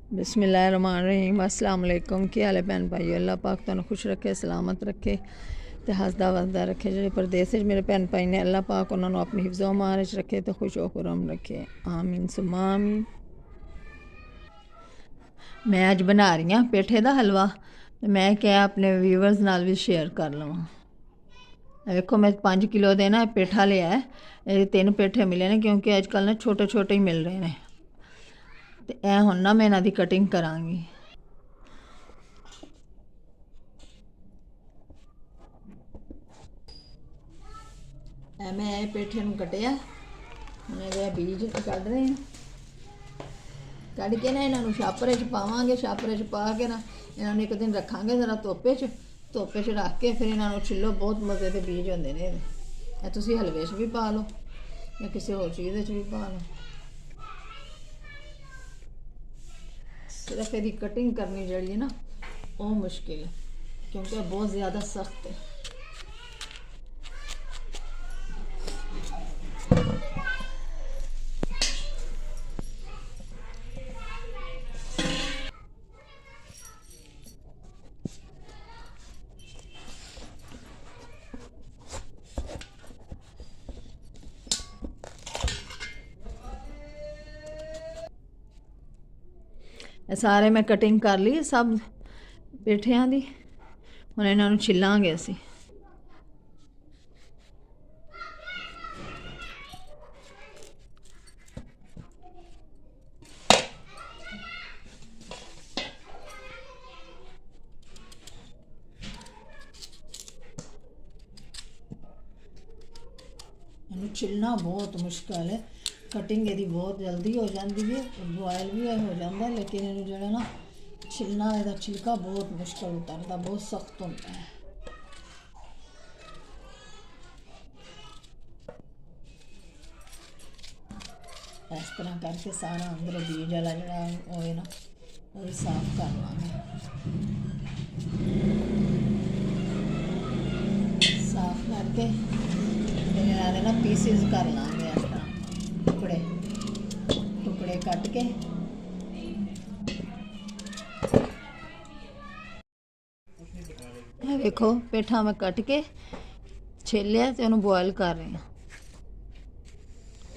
बिस्मिल्लाहिर्रहमानिर्रहीम। अस्सलाम वालेकुम। की हाल है भैन भाई? अल्लाह पाक तुहानू खुश रखे, सलामत रखे ते हसदा वसदा रखे। जेह्ड़े परदेस च मेरे भैन भाई ने, अल्लाह पाक उन्होंने अपनी हिफ्ज़ो अमान च रखे तो खुश खुरम रखे। आमीन सुम्मा आमीन। मैं अज बना रही हाँ पेठे का हलवा। मैं क्या अपने व्यूवर्स नाल भी शेयर कर लवां। देखो मैं 5 किलो दे ना पेठा लिया है। ये 3 पेठे मिले ने क्योंकि अजकल ना छोटे छोटे ही मिल रहे हैं। तो यह हुण ना मैं इन्हां दी कटिंग करांगी। मैं पेठे नूं कटिया, हुण इहदे बीज कढ रहे हैं। कढ़ के ना इन्हों छापरे च पावांगे। छापरे च पा के ना इन्होंने एक दिन रखांगे जरा धुप्पे च रख के फिर इन्हों छिलो। बहुत मज़े के बीज होंदे ने। ये तुसीं हलवे च भी पा लो या किसी होर चीज़ च भी पा लो। सिर्फ इसकी कटिंग करनी जड़ी है ना वो मुश्किल है क्योंकि बहुत ज़्यादा सख्त है। सारे मैं कटिंग कर ली सब पेठियां दी। हुण इन्हां नूं छिलांगे असीं। इन्हूं छिलना बहुत मुश्किल है। कटिंग यदि बहुत जल्दी हो जाती है, बॉयल भी हो जाता है, लेकिन इन्हूं जो ना छिलना, इसका छिलका बहुत मुश्किल उतरता, बहुत सख्त होता है। इस तरह करके सारा अंदर बीज वाला जड़ा होए ना वो साफ कर लांगे। साफ करके फिर इन्हें ना पीसिस कर लांगे। इस तरह टुकड़े टुकड़े कट के देखो पेठा मैं कट के छेलिया तो उन्होंने बॉयल कर रही हूँ।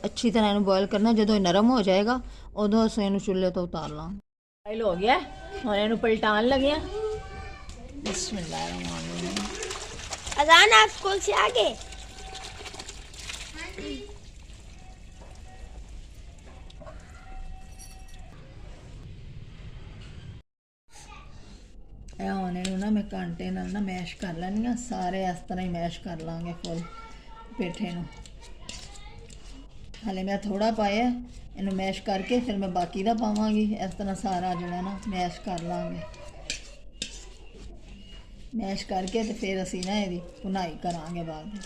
अच्छी तरह इन्हें बॉयल करना। जो नरम हो जाएगा उदों अस इन चूल्हे तो उतार लाँगे। बॉयल हो गया हम इन पलटान लगे। बिस्मिल्लाहिर्रहमानिर्रहीम। अजान आप स्कूल से आ गए? हम इन्हों ना मैं घंटे नाल ना मैश कर लैनी हाँ। सारे इस तरह ही मैश कर लाँगे फुल पेठे नूं। हाले मैं थोड़ा पाया इन्हूं मैश करके फिर मैं बाकी का पावांगी। इस तरह सारा जड़ा ना मैश कर लाँगे। मैश करके तो फिर असी ना यदी भुनाई करांगे बाद।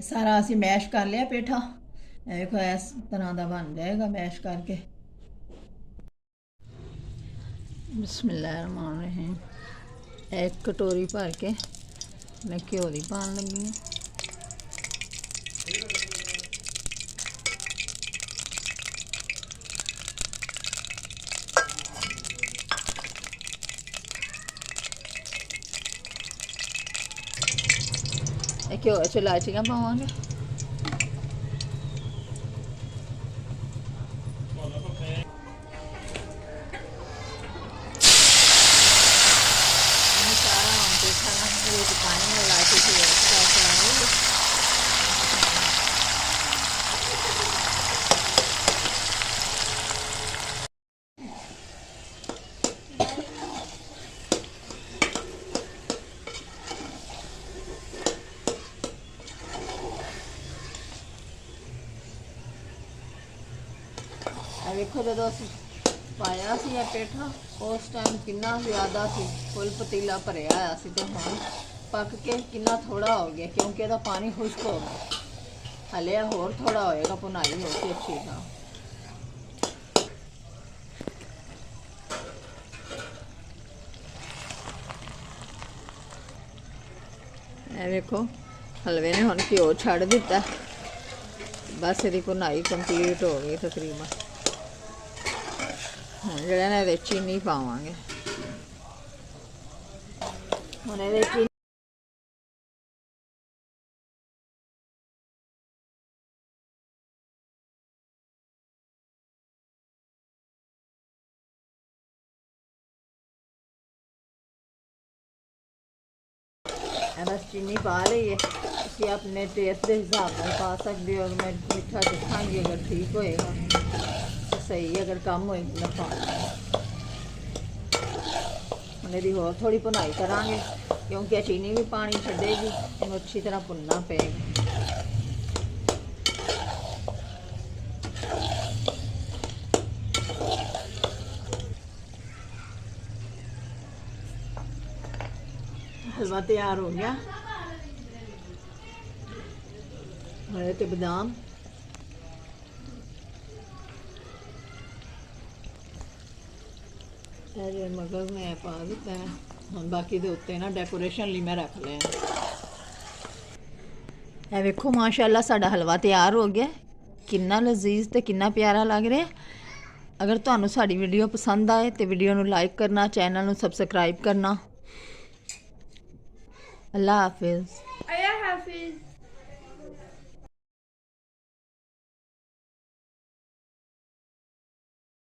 सारा असी मैश कर लिया पेठा। देखो इस तरह का बन जाएगा मैश करके। बिस्मिल्लाहिर्रहमानिर्रहीम। एक कटोरी भर के मैं घ्यो दी पान लगी हूँ। घ्यो च इलायचियां पावांगे। सारा पेठा ना पानी में इलायची देखो जो पाया सी पेठा उस टाइम कितना ज़्यादा सी फुल पतीला भरिया आया सी ते हुण पक के कितना थोड़ा हो गया क्योंकि इसका पानी खुश्क हो गया। हले होर थोड़ा होएगा भुनाई होगी अच्छी तरह। देखो हलवे ने हुण घ्यो छड़ दिता। बस इसकी भुनाई कंप्लीट हो गई तकरीबन। ਹੁਣ ਜਿਹੜਾ ਨਾ ਇਹਦੇ ਚੀਨੀ ਪਾਵਾਂਗੇ ਹੁਣ ਇਹਦੇ ਚੀਨੀ बस चीनी पा रही है इसे अपने टेस्ट के हिसाब से पा सकते हो और मैं मीठा दिखाऊंगी अगर ठीक होएगा तो सही है अगर कम होएगी ना पानी मेरी होर थोड़ी भुनाई करांगे क्योंकि चीनी भी पानी छड़ेगी इन्हें अच्छी तरह भुनना पेगा हलवा तैयार हो गया हरे ते बादाम मगर मैं पा दिता है हम बाकी दे उत्ते ना डेकोरेशन लिए मैं रख लिया है वेखो माशाल्लाह साडा हलवा तैयार हो गया कितना लजीज ते कितना प्यारा लग रहा है अगर तुहानू साडी वीडियो पसंद आए तो वीडियो नू लाइक करना चैनल नू सबसक्राइब करना अल्लाह हाफिज़। अल्लाह हाफिज़।